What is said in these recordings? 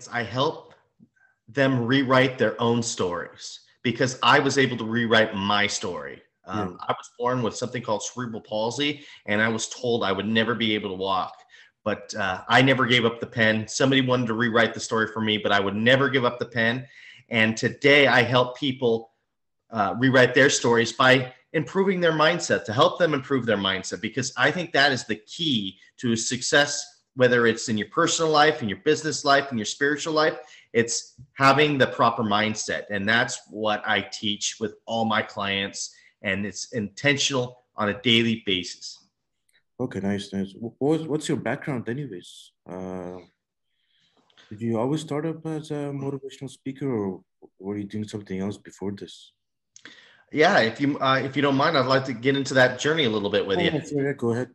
clients, I help them rewrite their own stories because I was able to rewrite my story. Yeah. I was born with something called cerebral palsy, and I was told I would never be able to walk. But I never gave up the pen. Somebody wanted to rewrite the story for me, but I would never give up the pen. And today I help people rewrite their stories by improving their mindset, to help them improve their mindset, because I think that is the key to success, whether it's in your personal life, in your business life, in your spiritual life. It's having the proper mindset. And that's what I teach with all my clients. And it's intentional on a daily basis. Okay, nice, nice. What's your background, anyways? Did you always start up as a motivational speaker, or were you doing something else before this? Yeah, if you don't mind, I'd like to get into that journey a little bit with you. Yeah, go ahead.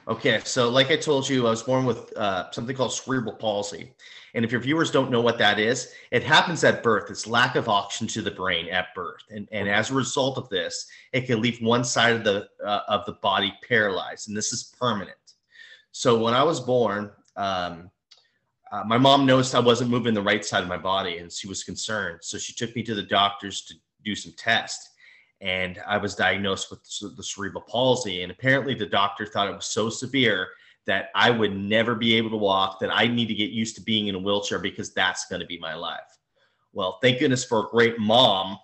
Okay, so like I told you, I was born with something called cerebral palsy. And if your viewers don't know what that is, it happens at birth. It's lack of oxygen to the brain at birth. And as a result of this, it can leave one side of the body paralyzed. And this is permanent. So when I was born, my mom noticed I wasn't moving the right side of my body, and she was concerned. So she took me to the doctors to do some tests. And I was diagnosed with the cerebral palsy. And apparently the doctor thought it was so severe that I would never be able to walk, that I need to get used to being in a wheelchair because that's going to be my life. Well, thank goodness for a great mom.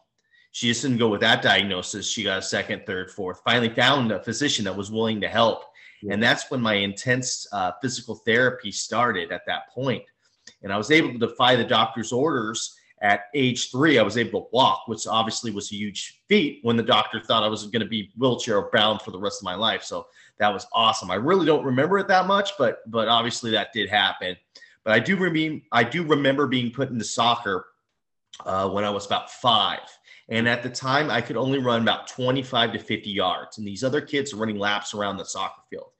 She just didn't go with that diagnosis. She got a second, third, fourth, finally found a physician that was willing to help. Yeah. And that's when my intense physical therapy started at that point. And I was able to defy the doctor's orders. At age 3, I was able to walk, which obviously was a huge feat when the doctor thought I was going to be wheelchair bound for the rest of my life. So that was awesome. I really don't remember it that much, but obviously that did happen. But I do remember being put into soccer when I was about 5. And at the time, I could only run about 25 to 50 yards. And these other kids are running laps around the soccer field.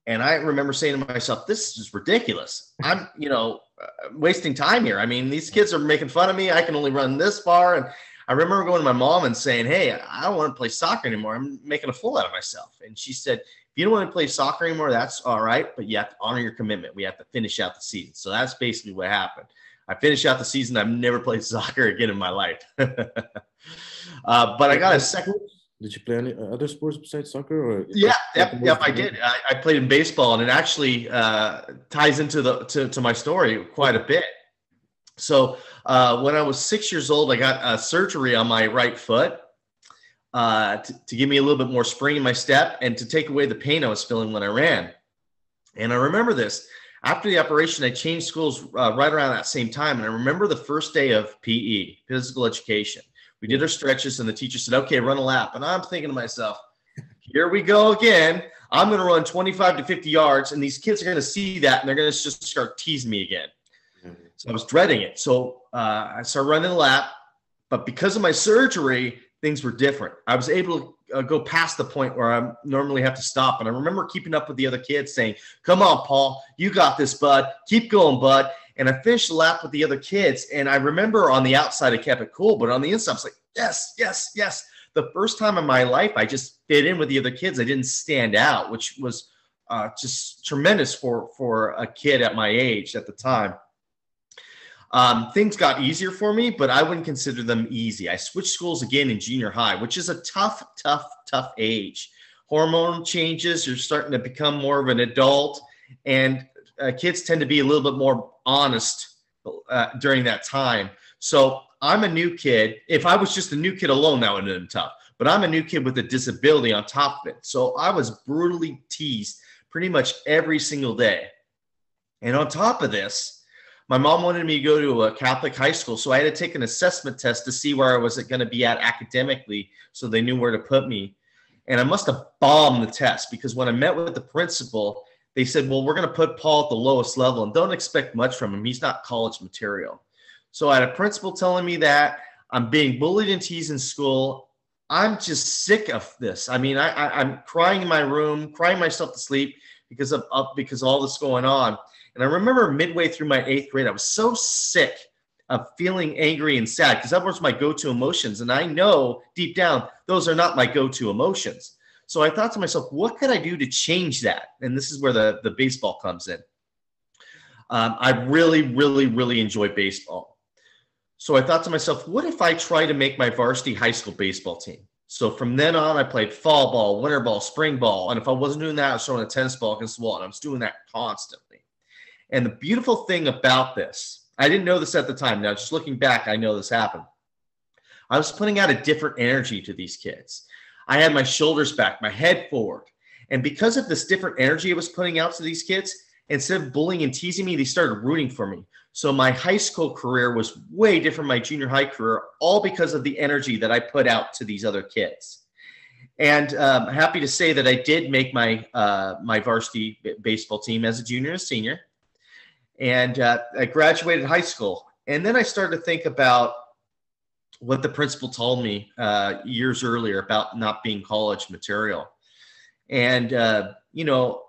And I remember saying to myself, this is ridiculous. I'm, wasting time here. I mean, these kids are making fun of me. I can only run this far. And I remember going to my mom and saying, hey, I don't want to play soccer anymore. I'm making a fool out of myself. And she said, if you don't want to play soccer anymore, that's all right. But you have to honor your commitment. We have to finish out the season. So that's basically what happened. I finished out the season. I've never played soccer again in my life. But I got a second. Did you play any other sports besides soccer? Or Yep, I did. I played in baseball, and it actually ties into to my story quite a bit. So when I was 6 years old, I got a surgery on my right foot to give me a little bit more spring in my step and to take away the pain I was feeling when I ran. And I remember this. After the operation, I changed schools right around that same time. And I remember the first day of PE, physical education. We did our stretches, and the teacher said, okay, run a lap. And I'm thinking to myself, here we go again. I'm going to run 25 to 50 yards, and these kids are going to see that, and they're going to just start teasing me again. So I was dreading it. So I started running a lap. But because of my surgery, things were different. I was able to go past the point where I normally have to stop. And I remember keeping up with the other kids saying, come on, Paul, you got this, bud. Keep going, bud. And I finished the lap with the other kids. And I remember on the outside, I kept it cool. But on the inside, I was like, yes, yes, yes. The first time in my life, I just fit in with the other kids. I didn't stand out, which was just tremendous for a kid at my age at the time. Things got easier for me, but I wouldn't consider them easy. I switched schools again in junior high, which is a tough age. Hormone changes, you're starting to become more of an adult, and kids tend to be a little bit more honest during that time. So I'm a new kid. If I was just a new kid alone, that would have been tough. But I'm a new kid with a disability on top of it. So I was brutally teased pretty much every single day. And on top of this, my mom wanted me to go to a Catholic high school. So I had to take an assessment test to see where I was going to be at academically, so they knew where to put me. And I must have bombed the test, because when I met with the principal, they said, well, we're going to put Paul at the lowest level and don't expect much from him. He's not college material. So I had a principal telling me that. I'm being bullied and teased in school. I'm just sick of this. I mean, I'm crying in my room, crying myself to sleep because of all this going on. And I remember midway through my 8th grade, I was so sick of feeling angry and sad, because that was my go-to emotions. And I know deep down, those are not my go-to emotions. So I thought to myself, what could I do to change that? And this is where the baseball comes in. I really, really, really enjoy baseball. So I thought to myself, what if I try to make my varsity high school baseball team? So from then on, I played fall ball, winter ball, spring ball. And if I wasn't doing that, I was throwing a tennis ball against the wall. And I was doing that constantly. And the beautiful thing about this, I didn't know this at the time. Now, just looking back, I know this happened. I was putting out a different energy to these kids. I had my shoulders back, my head forward. And because of this different energy I was putting out to these kids, instead of bullying and teasing me, they started rooting for me. So my high school career was way different from my junior high career, all because of the energy that I put out to these other kids. And I'm happy to say that I did make my my varsity baseball team as a junior and senior. And I graduated high school. And then I started to think about what the principal told me years earlier about not being college material. And, you know,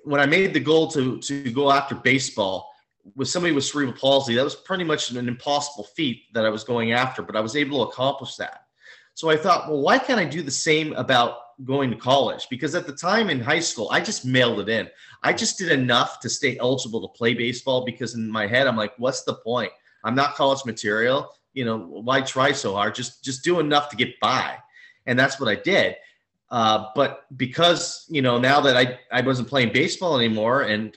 when I made the goal to go after baseball with somebody with cerebral palsy, that was pretty much an impossible feat that I was going after, but I was able to accomplish that. So I thought, well, why can't I do the same about going to college? Because at the time in high school, I just mailed it in. I just did enough to stay eligible to play baseball because in my head, I'm like, what's the point? I'm not college material. You know, why try so hard? Just do enough to get by. And that's what I did. But because, you know, now that I wasn't playing baseball anymore and,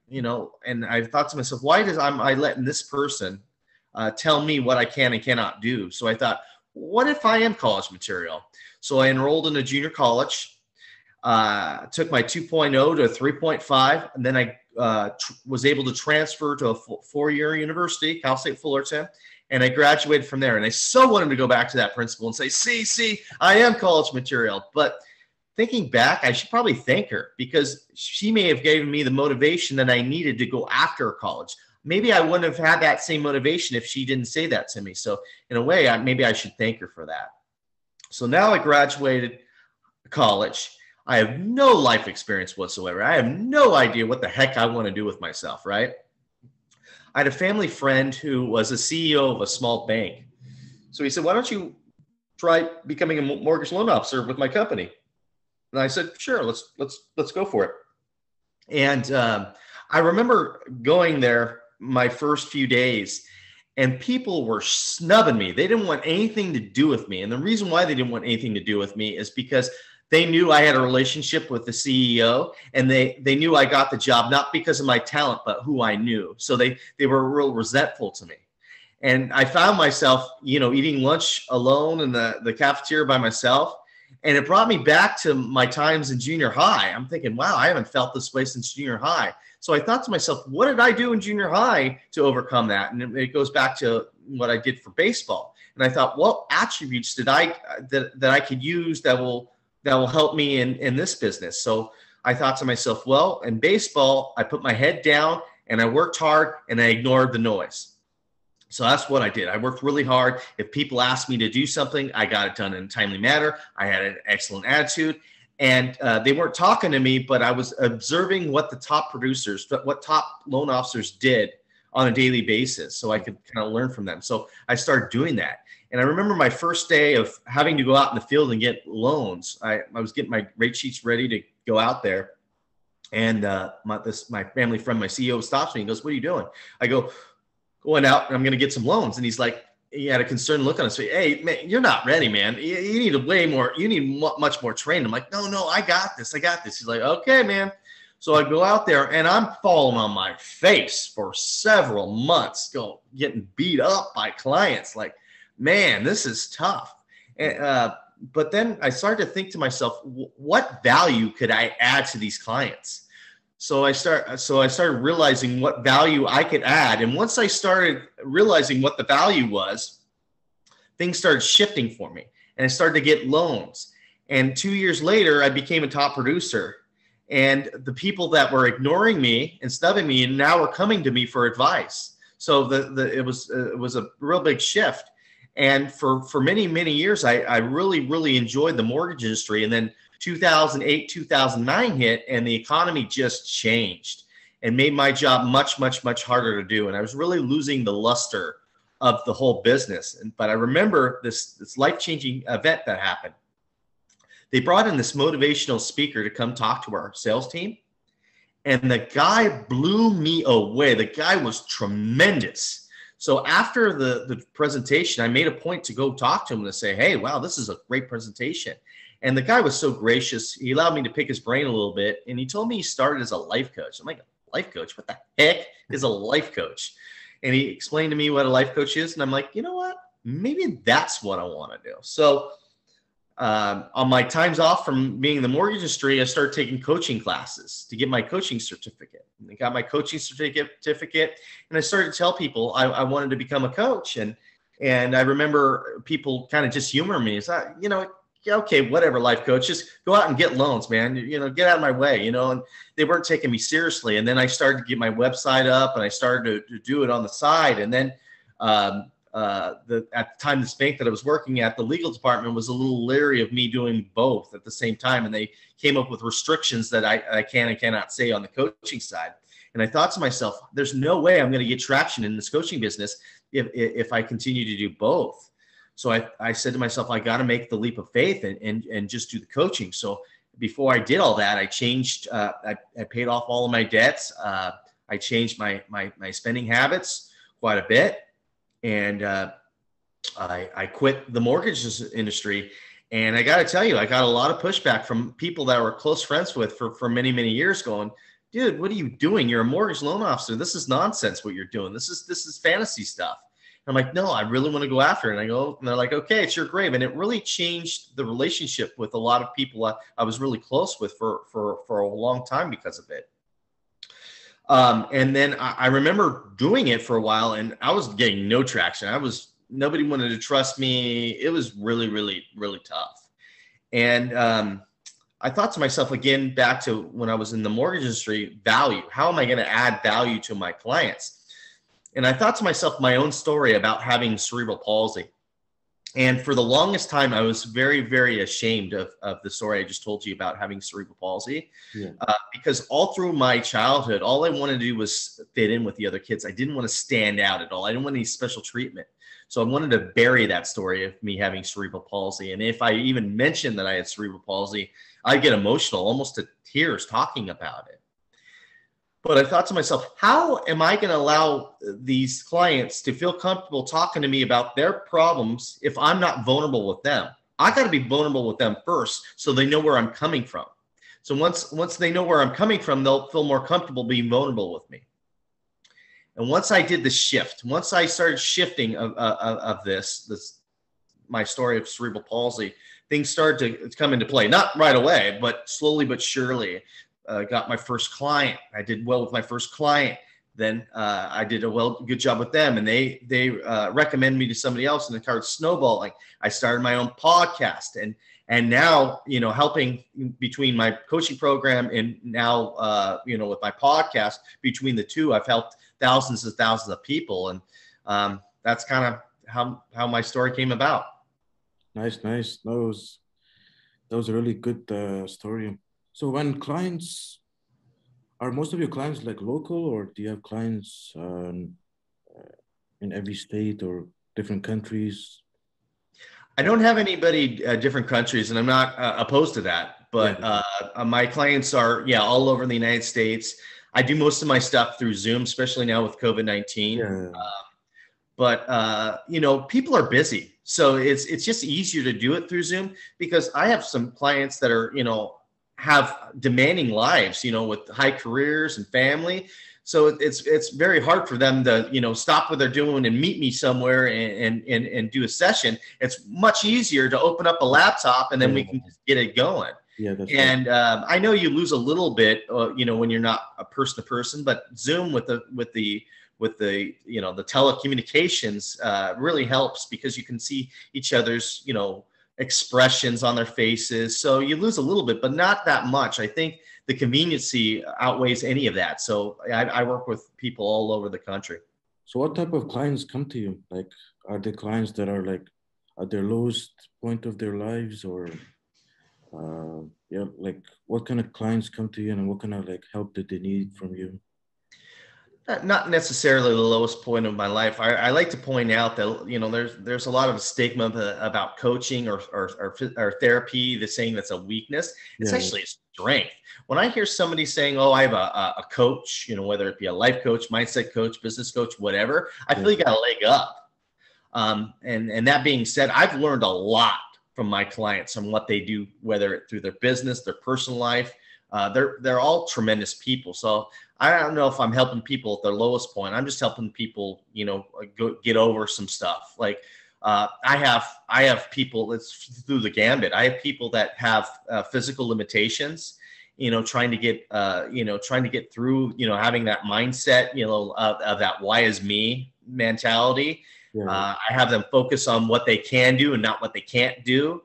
you know, and I thought to myself, why am I letting this person tell me what I can and cannot do? So I thought, what if I am college material? So I enrolled in a junior college, took my 2.0 to a 3.5, and then I was able to transfer to a four-year university, Cal State Fullerton, and I graduated from there. And I so wanted to go back to that principal and say, see, I am college material. But thinking back, I should probably thank her because she may have given me the motivation that I needed to go after college. Maybe I wouldn't have had that same motivation if she didn't say that to me. So in a way, maybe I should thank her for that. So now I graduated college. I have no life experience whatsoever. I have no idea what the heck I want to do with myself, right? I had a family friend who was a CEO of a small bank. So he said, why don't you try becoming a mortgage loan officer with my company? And I said, sure, let's go for it. And I remember going there my first few days and people were snubbing me. They didn't want anything to do with me. And the reason why they didn't want anything to do with me is because they knew I had a relationship with the CEO and they knew I got the job, not because of my talent, but who I knew. So they were real resentful to me. And I found myself, you know, eating lunch alone in the cafeteria by myself. And it brought me back to my times in junior high. I'm thinking, wow, I haven't felt this way since junior high. So I thought to myself, what did I do in junior high to overcome that? And it goes back to what I did for baseball. And I thought, what attributes did that I could use that will help me in this business? So I thought to myself, well, in baseball, I put my head down and I worked hard and I ignored the noise. So that's what I did. I worked really hard. If people asked me to do something, I got it done in a timely manner. I had an excellent attitude. And they weren't talking to me, but I was observing what the top producers, what top loan officers did on a daily basis so I could kind of learn from them. So I started doing that. And I remember my first day of having to go out in the field and get loans. I was getting my rate sheets ready to go out there. And my family friend, my CEO, stops me and goes, what are you doing? I go, going out and I'm going to get some loans. And he's like, he had a concerned look on his face. Hey, man, you're not ready, man. You need you need much more training. I'm like, no, I got this. He's like, okay, man. So I go out there and I'm falling on my face for several months, getting beat up by clients. Like, man, this is tough. And, but then I started to think to myself, what value could I add to these clients? So I started realizing what value I could add. And once I started realizing what the value was, things started shifting for me. And I started to get loans. And 2 years later, I became a top producer. And the people that were ignoring me and snubbing me and now are coming to me for advice. So it was a real big shift. And for many, many years, I really, really enjoyed the mortgage industry. And then 2008, 2009 hit, and the economy just changed and made my job much, much, much harder to do. And I was really losing the luster of the whole business. But I remember this life-changing event that happened. They brought in this motivational speaker to come talk to our sales team. And the guy blew me away. The guy was tremendous. So after the presentation, I made a point to go talk to him and to say, hey, wow, this is a great presentation. And the guy was so gracious. He allowed me to pick his brain a little bit. And he told me he started as a life coach. I'm like, a life coach? What the heck is a life coach? And he explained to me what a life coach is. And I'm like, you know what? Maybe that's what I want to do. So on my times off from being in the mortgage industry, I started taking coaching classes to get my coaching certificate. And I got my coaching certificate, and I started to tell people I wanted to become a coach. And I remember people kind of just humor me. It's like, you know, yeah, okay, whatever, life coach, just go out and get loans, man. You know, get out of my way, you know. And they weren't taking me seriously. And then I started to get my website up, and I started to do it on the side. And then at the time, this bank that I was working at, the legal department was a little leery of me doing both at the same time. And they came up with restrictions that I can and cannot say on the coaching side. And I thought to myself, there's no way I'm going to get traction in this coaching business if I continue to do both. So I said to myself, I got to make the leap of faith and just do the coaching. So before I did all that, I changed, I paid off all of my debts. I changed my spending habits quite a bit. And I quit the mortgage industry. And I got to tell you, I got a lot of pushback from people that I were close friends with for many, many years going, dude, what are you doing? You're a mortgage loan officer. This is nonsense what you're doing. This is fantasy stuff. I'm like, no, I really want to go after it. And I go, and they're like, okay, it's your grave. And it really changed the relationship with a lot of people I was really close with for a long time because of it. And then I remember doing it for a while, and I was getting no traction. Nobody wanted to trust me. It was really, really, really tough. And I thought to myself, again, back to when I was in the mortgage industry, value. How am I going to add value to my clients? And I thought to myself my own story about having cerebral palsy. And for the longest time, I was very, very ashamed of the story I just told you about having cerebral palsy. Yeah. Because all through my childhood, all I wanted to do was fit in with the other kids. I didn't want to stand out at all. I didn't want any special treatment. So I wanted to bury that story of me having cerebral palsy. And if I even mentioned that I had cerebral palsy, I'd get emotional, almost to tears talking about it. But I thought to myself, how am I going to allow these clients to feel comfortable talking to me about their problems if I'm not vulnerable with them? I got to be vulnerable with them first so they know where I'm coming from. So once they know where I'm coming from, they'll feel more comfortable being vulnerable with me. And once I did the shift, once I started shifting of this my story of cerebral palsy, things started to come into play. Not right away, but slowly but surely. Got my first client. I did well with my first client. Then I did a good job with them, and they recommended me to somebody else, and it started snowballing. I started my own podcast, and now, you know, helping between my coaching program and now, you know, with my podcast, between the two, I've helped thousands and thousands of people, and that's kind of how my story came about. Nice. That was a really good story. So when are most of your clients like local, or do you have clients in every state or different countries? I don't have anybody different countries, and I'm not opposed to that. But my clients are, all over the United States. I do most of my stuff through Zoom, especially now with COVID-19. Yeah. But you know, people are busy, so it's just easier to do it through Zoom, because I have some clients that are, you know, have demanding lives, you know, with high careers and family. So it's very hard for them to, you know, stop what they're doing and meet me somewhere and do a session. It's much easier to open up a laptop and then we can just get it going. Yeah, that's and right. I know you lose a little bit, you know, when you're not a person to person, but Zoom with the you know, the telecommunications really helps, because you can see each other's, you know, expressions on their faces. So you lose a little bit, but not that much. I think the conveniency outweighs any of that. So I work with people all over the country. So what type of clients come to you? Like, are they clients that are like at their lowest point of their lives, or like what kind of clients come to you, and what kind of like help that they need from you? Not necessarily the lowest point of my life. I like to point out that, you know, there's a lot of stigma about coaching or therapy, the saying that's a weakness. It's actually a strength. When I hear somebody saying, oh, I have a coach, whether it be a life coach, mindset coach, business coach, whatever, I feel you got a leg up. And that being said, I've learned a lot from my clients on what they do, whether it through their business, their personal life. They're all tremendous people. So I don't know if I'm helping people at their lowest point. I'm just helping people, get over some stuff. Like I have people, it's through the gambit. I have people that have physical limitations, trying to get through, having that mindset, of that why is me mentality. Yeah. I have them focus on what they can do and not what they can't do,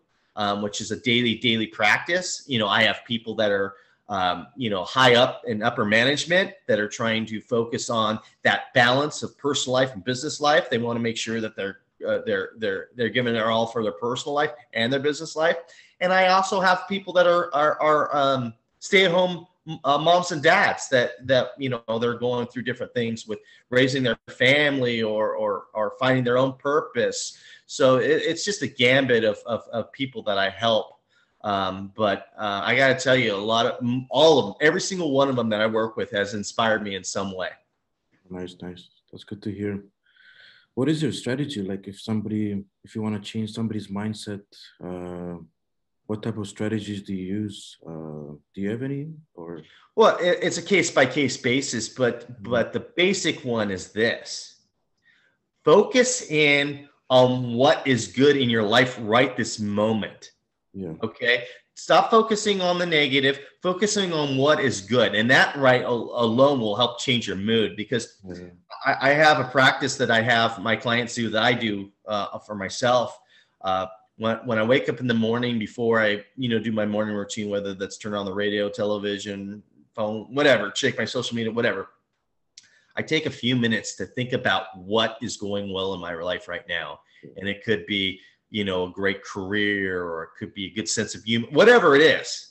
which is a daily practice. I have people that are, high up in upper management that are trying to focus on that balance of personal life and business life. They want to make sure that they're giving their all for their personal life and their business life. And I also have people that are stay-at-home moms and dads that they're going through different things with raising their family or finding their own purpose. So it's just a gambit of people that I help. But I got to tell you, all of them, every single one of them that I work with has inspired me in some way. Nice. That's good to hear. What is your strategy? Like if you want to change somebody's mindset, what type of strategies do you use? Do you have any? Or well, it's a case-by-case basis, but the basic one is this: focus in on what is good in your life right this moment. Yeah. Okay. Stop focusing on the negative, focusing on what is good. And that alone will help change your mood, because I have a practice that I have my clients do that I do for myself. When I wake up in the morning, before I, do my morning routine, whether that's turn on the radio, television, phone, whatever, check my social media, whatever, I take a few minutes to think about what is going well in my life right now. And it could be, a great career, or it could be a good sense of humor, whatever it is.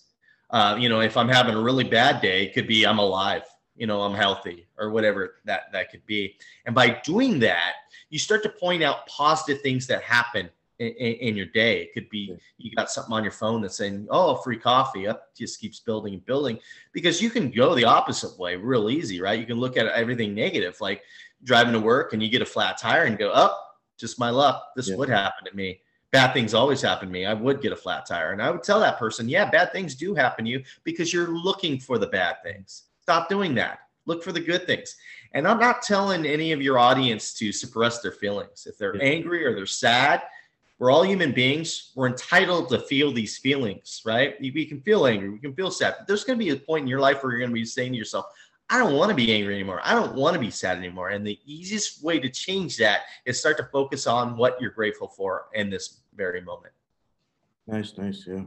If I'm having a really bad day, it could be I'm alive, I'm healthy, or whatever that could be. And by doing that, you start to point out positive things that happen in your day. It could be you got something on your phone that's saying, oh, free coffee. Up just keeps building and building, because you can go the opposite way real easy, right? You can look at everything negative, like driving to work and you get a flat tire and go, oh, just my luck. This would happen to me. Bad things always happen to me. I would get a flat tire. And I would tell that person, yeah, bad things do happen to you because you're looking for the bad things. Stop doing that. Look for the good things. And I'm not telling any of your audience to suppress their feelings. If they're angry or they're sad, we're all human beings. We're entitled to feel these feelings, right? We can feel angry. We can feel sad. But there's going to be a point in your life where you're going to be saying to yourself, I don't want to be angry anymore. I don't want to be sad anymore. And the easiest way to change that is start to focus on what you're grateful for in this very moment. Nice. Yeah.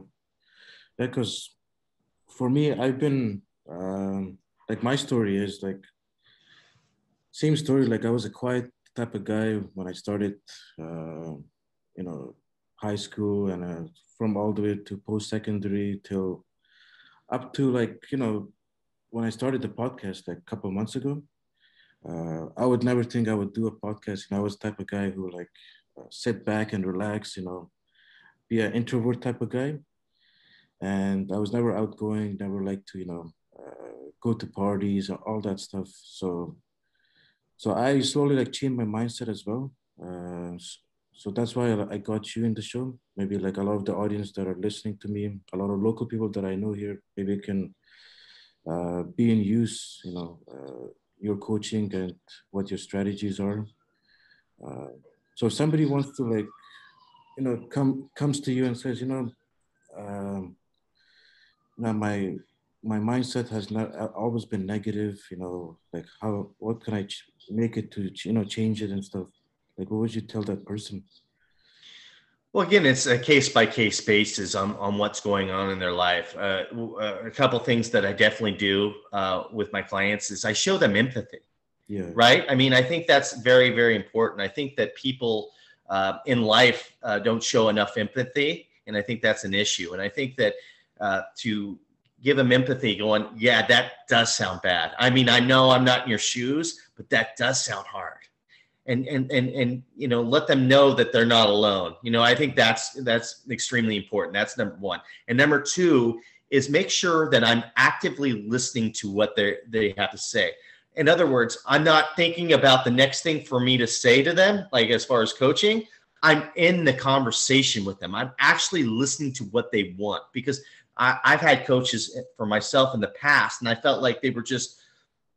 Because for me, I've been, like my story is like, same story. Like I was a quiet type of guy when I started, high school, and from all the way to post-secondary till up to like, when I started the podcast like a couple of months ago, I would never think I would do a podcast. I was the type of guy who like sit back and relax, be an introvert type of guy. And I was never outgoing, never like to, go to parties and all that stuff. So I slowly like changed my mindset as well. So that's why I got you in the show. Maybe like a lot of the audience that are listening to me, a lot of local people that I know here, maybe can be in use, your coaching and what your strategies are. So if somebody wants to like, comes to you and says, my mindset has not always been negative, like what can I make it to, change it and stuff? Like, what would you tell that person? Well, again, it's a case-by-case basis on what's going on in their life. A couple things that I definitely do with my clients is I show them empathy. Yeah. Right. I mean, I think that's very, very important. I think that people in life don't show enough empathy, and I think that's an issue. And I think that to give them empathy, going, yeah, that does sound bad. I mean, I know I'm not in your shoes, but that does sound hard. And let them know that they're not alone. I think that's extremely important. That's number one. And number two is make sure that I'm actively listening to what they have to say. In other words, I'm not thinking about the next thing for me to say to them, like as far as coaching. I'm in the conversation with them. I'm actually listening to what they want, because I've had coaches for myself in the past, and I felt like they were just,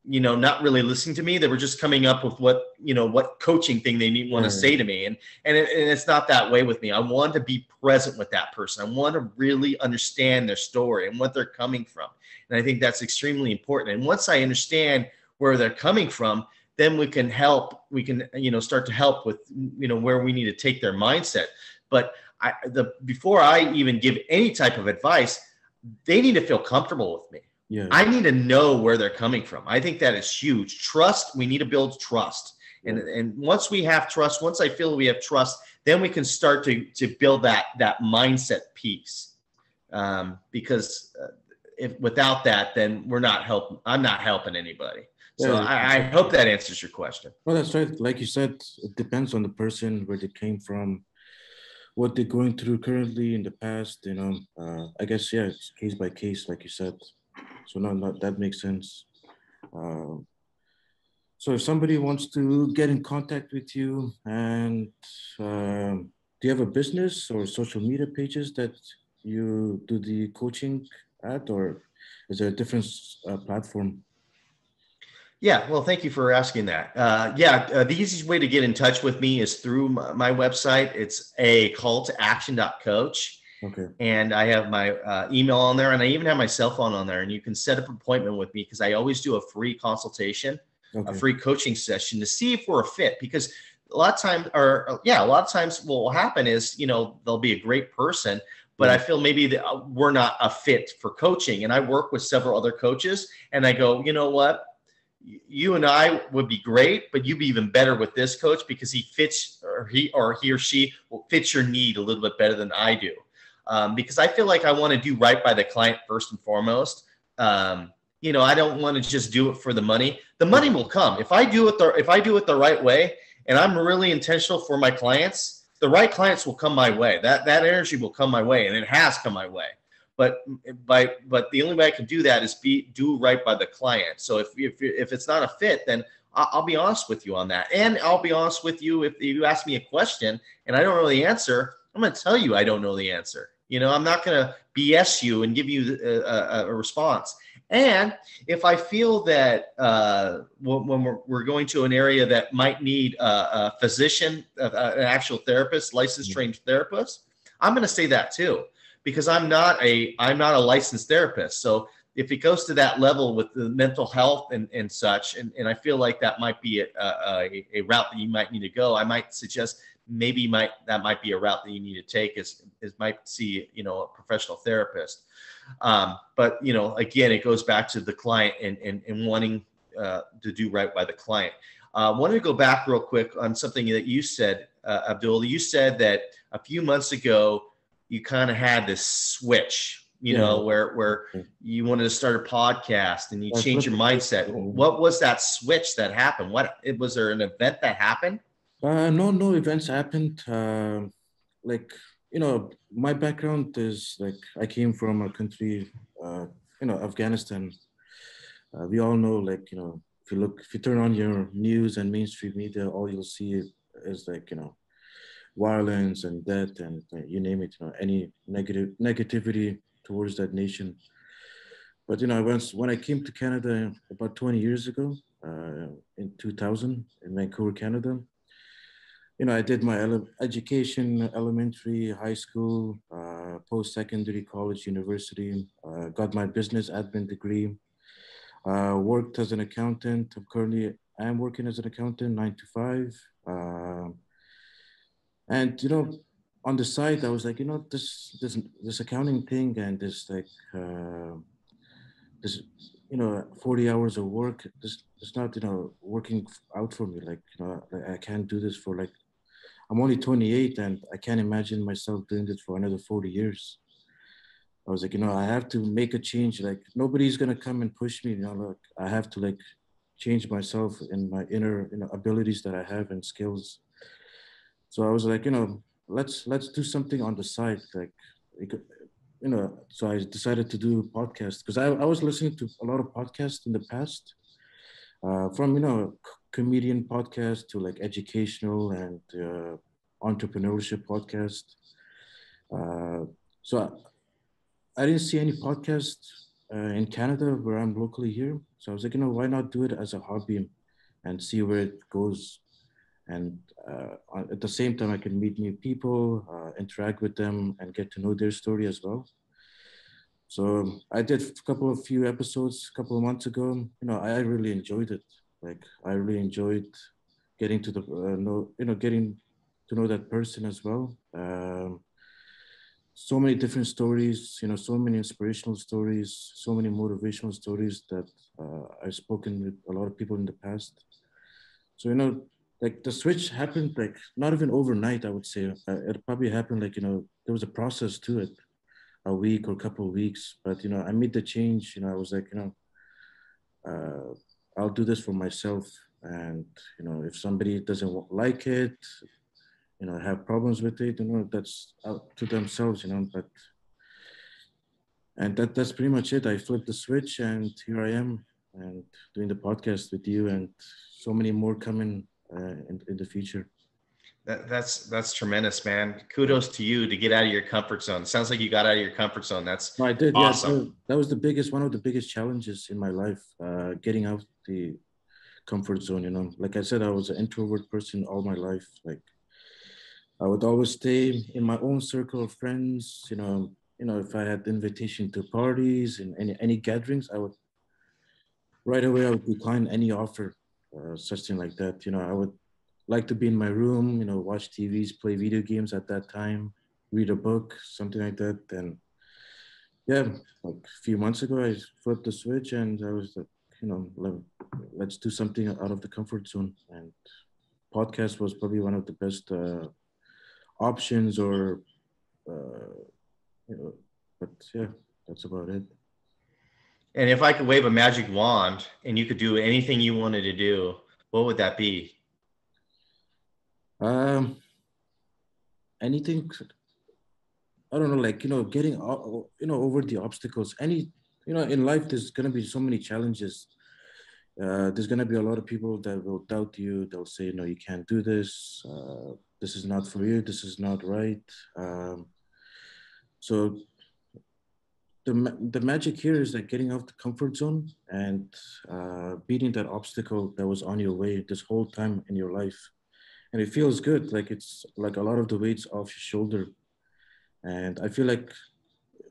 not really listening to me. They were just coming up with what coaching thing they want to say to me. And it's not that way with me. I want to be present with that person. I want to really understand their story and what they're coming from. And I think that's extremely important. And once I understand where they're coming from, then we can start to help with, where we need to take their mindset. But before I even give any type of advice, they need to feel comfortable with me. Yeah. I need to know where they're coming from. I think that is huge. Trust. We need to build trust. Yeah. And once we have trust, once I feel we have trust, then we can start to build that mindset piece. Because if without that, then I'm not helping anybody. So yeah, I hope that answers your question. Well, that's right. Like you said, it depends on the person, where they came from, what they're going through currently, in the past, I guess, yeah, it's case by case, like you said. So no, that makes sense. So if somebody wants to get in contact with you, and do you have a business or social media pages that you do the coaching at, or is there a different platform? Yeah, well, thank you for asking that. The easiest way to get in touch with me is through my website. It's a calltoaction.coach. Okay. And I have my email on there, and I even have my cell phone on there, and you can set up an appointment with me, because I always do a free consultation, a free coaching session to see if we're a fit. Because a lot of times what will happen is, they'll be a great person, but I feel maybe that we're not a fit for coaching. And I work with several other coaches, and I go, you know what? You and I would be great, but you'd be even better with this coach, because he fits, or he or she will fit your need a little bit better than I do. Because I feel like I want to do right by the client first and foremost. I don't want to just do it for the money. The money will come if I do it the right way, and I'm really intentional for my clients. The right clients will come my way. That energy will come my way, and it has come my way. But the only way I can do that is do right by the client. So if it's not a fit, then I'll be honest with you on that. And I'll be honest with you, if you ask me a question and I don't know the answer, I'm going to tell you I don't know the answer. I'm not going to BS you and give you a response. And if I feel that when we're going to an area that might need a physician, an actual therapist, licensed trained therapist, I'm going to say that too, because I'm not a licensed therapist. So if it goes to that level with the mental health and such, and I feel like that might be a route that you might need to go, I might suggest maybe that might be a route that you need to take is might see, a professional therapist. But, again, it goes back to the client and wanting to do right by the client. I wanted to go back real quick on something that you said, Abdul. You said that a few months ago, you kind of had this switch, where you wanted to start a podcast and you changed your mindset. What was that switch that happened? Was there an event that happened? No events happened. My background is I came from a country, Afghanistan. We all know, if you turn on your news and mainstream media, all you'll see is violence and death and you name it, any negativity towards that nation. But when I came to Canada about 20 years ago, in 2000, in Vancouver, Canada, I did my education, elementary, high school, post-secondary, college, university, got my business admin degree, worked as an accountant. I'm working as an accountant, 9 to 5. And, on the side, I was like, this accounting thing and this 40 hours of work, this is not, working out for me. I can't do this for I'm only 28 and I can't imagine myself doing this for another 40 years. I was like, I have to make a change. Nobody's going to come and push me. Look, I have to change myself and my inner, abilities that I have and skills. So I was like, let's do something on the side. so I decided to do a podcast because I was listening to a lot of podcasts in the past, from comedian podcast to like educational and entrepreneurship podcast. Uh, so I didn't see any podcast in Canada where I'm locally here. So I was like, why not do it as a hobby and see where it goes? And at the same time, I can meet new people, interact with them, and get to know their story as well. So I did a few episodes a couple of months ago. I really enjoyed it. Like I really enjoyed getting to the getting to know that person as well. So many different stories, so many inspirational stories, so many motivational stories that I've spoken with a lot of people in the past. So, like the switch happened like not even overnight, I would say. It probably happened like, there was a process to it, a week or a couple of weeks. But, I made the change, I was like, uh, I'll do this for myself. And, if somebody doesn't like it, have problems with it, that's up to themselves, but and that's pretty much it. I flipped the switch and here I am and doing the podcast with you and so many more coming in the future. That's tremendous, man. Kudos to you to get out of your comfort zone. Sounds like you got out of your comfort zone. That's No, I did. awesome. Yeah, that was one of the biggest challenges in my life, getting out the comfort zone. Like I said, I was an introvert person all my life. Like I would always stay in my own circle of friends. If I had invitation to parties and any gatherings, right away I would decline any offer, such thing like that. I would like to be in my room, watch TVs, play video games at that time, read a book, something like that. And yeah, like a few months ago, I flipped the switch and I was like, let's do something out of the comfort zone. And podcast was probably one of the best options or, uh, but yeah, that's about it. And if I could wave a magic wand and you could do anything you wanted to do, what would that be? Anything, I don't know, like, getting, over the obstacles. In life, there's going to be so many challenges. There's going to be a lot of people that will doubt you. They'll say, no, you can't do this. This is not for you. This is not right. So the magic here is like getting out the comfort zone and beating that obstacle that was on your way this whole time in your life. And it feels good. Like it's like a lot of the weight's off your shoulder. And I feel like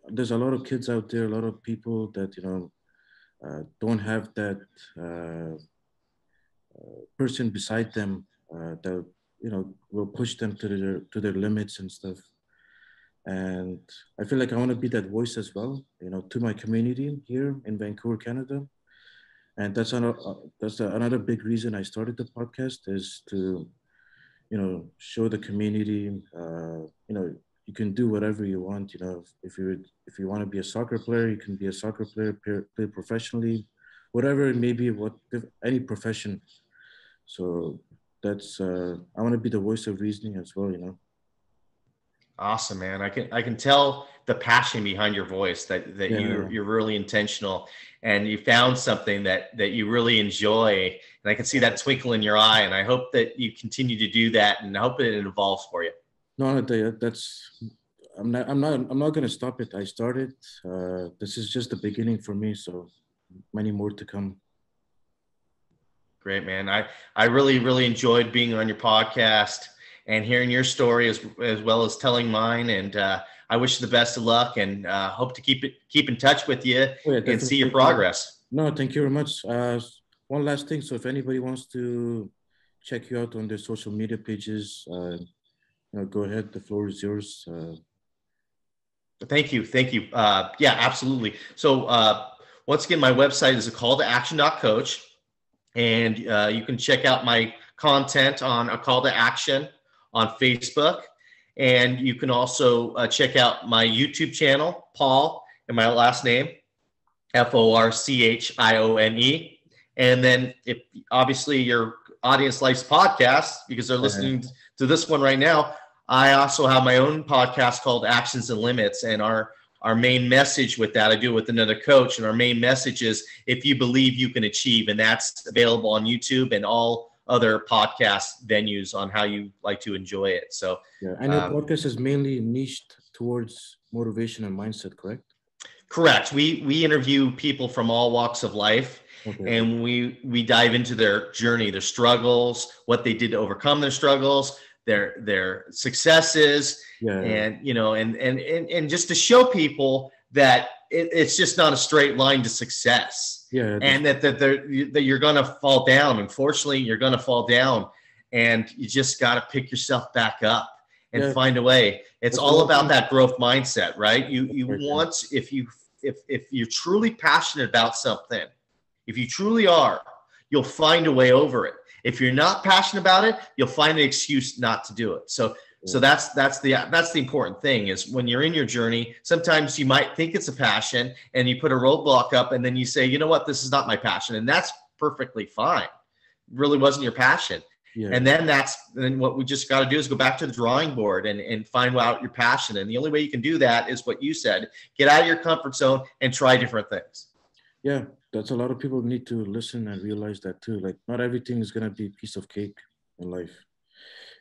there's a lot of kids out there, a lot of people that, don't have that person beside them that, will push them to their limits and stuff. And I feel like I want to be that voice as well, to my community here in Vancouver, Canada. And that's another big reason I started the podcast is to, show the community, you can do whatever you want. If you want to be a soccer player, you can be a soccer player, play professionally, whatever it may be, any profession. So that's I want to be the voice of reasoning as well. Awesome, man. I can tell the passion behind your voice that Yeah. you're really intentional and you found something that you really enjoy. And I can see that twinkle in your eye. And I hope that you continue to do that and I hope that it evolves for you. No, I'm not going to stop it. I started. This is just the beginning for me. So many more to come. Great, man. I really, really enjoyed being on your podcast and hearing your story as well as telling mine. And I wish you the best of luck and hope to keep in touch with you and see your progress. No, thank you very much. One last thing. So if anybody wants to check you out on their social media pages, go ahead. The floor is yours. Thank you. Yeah, absolutely. So once again, my website is a call to action.coach. And you can check out my content on a call to action on Facebook. And you can also check out my YouTube channel, Paul, and my last name, Forchione. And then if obviously your audience likes podcasts because they're listening to this one right now, I also have my own podcast called Actions and Limits. And our our main message with that, I do it with another coach, and our main message is, if you believe, you can achieve. And that's available on YouTube and all other podcast venues on how you like to enjoy it. So yeah, and your podcast is mainly niched towards motivation and mindset, correct? Correct. We interview people from all walks of life, okay, and we dive into their journey, their struggles, what they did to overcome their struggles, their successes, yeah, and you know, and just to show people that it's just not a straight line to success, yeah, and that you're gonna fall down. Unfortunately, you're gonna fall down, and you just got to pick yourself back up and, yeah, find a way. It's all about that growth mindset, right? You want, if you're truly passionate about something, if you truly are, you'll find a way over it. If you're not passionate about it, you'll find an excuse not to do it. So that's the important thing, is when you're in your journey, sometimes you might think it's a passion and you put a roadblock up, and then you say, you know what, this is not my passion. And that's perfectly fine. It really wasn't your passion. Yeah. And then what we just got to do is go back to the drawing board and find out your passion. And the only way you can do that is what you said: get out of your comfort zone and try different things. Yeah, that's a lot of people need to listen and realize that too. Like, not everything is going to be a piece of cake in life.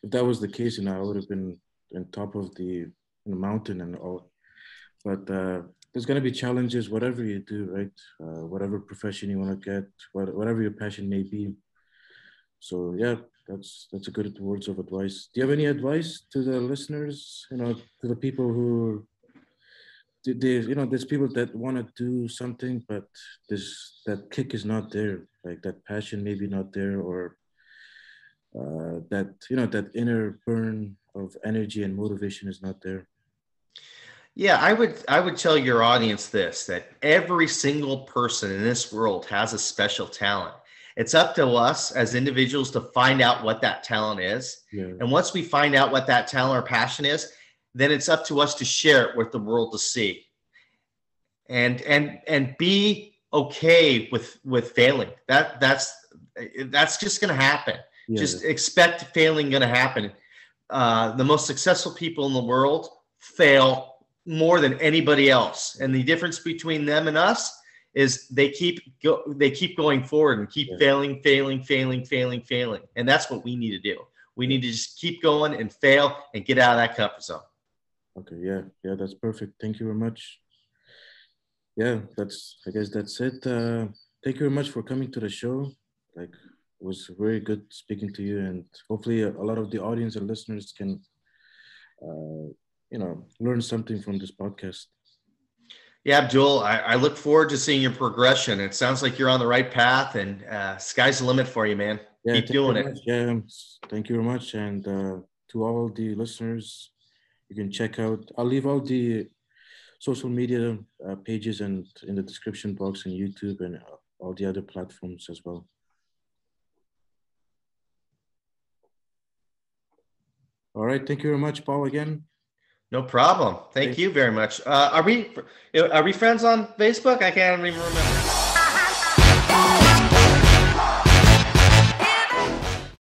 If that was the case, I would have been on top of the mountain and all. But there's going to be challenges, whatever you do, right? Whatever profession you want to get, whatever your passion may be. So yeah, that's a good words of advice. Do you have any advice to the listeners? To the people who, there's people that want to do something, but that kick is not there, like that passion maybe not there, or that inner burn of energy and motivation is not there. Yeah, I would tell your audience this, that every single person in this world has a special talent. It's up to us as individuals to find out what that talent is. Yeah. And once we find out what that talent or passion is, then it's up to us to share it with the world to see. And be okay with failing. That's just going to happen. Yeah. Just expect failing going to happen. The most successful people in the world fail more than anybody else. And the difference between them and us is they keep going forward and keep failing. And that's what we need to do. We need to just keep going and fail and get out of that comfort zone. Okay. Yeah. That's perfect. Thank you very much. Yeah, I guess that's it. Thank you very much for coming to the show. Like, it was very good speaking to you, and hopefully a lot of the audience and listeners can, learn something from this podcast. Yeah, Abdul, I look forward to seeing your progression. It sounds like you're on the right path, and sky's the limit for you, man. Yeah, keep doing it. Yeah, thank you very much. And to all the listeners, you can check out, I'll leave all the social media pages and in the description box, and YouTube and all the other platforms as well. All right. Thank you very much, Paul, again. No problem. Thank you very much. Are we friends on Facebook? I can't even remember.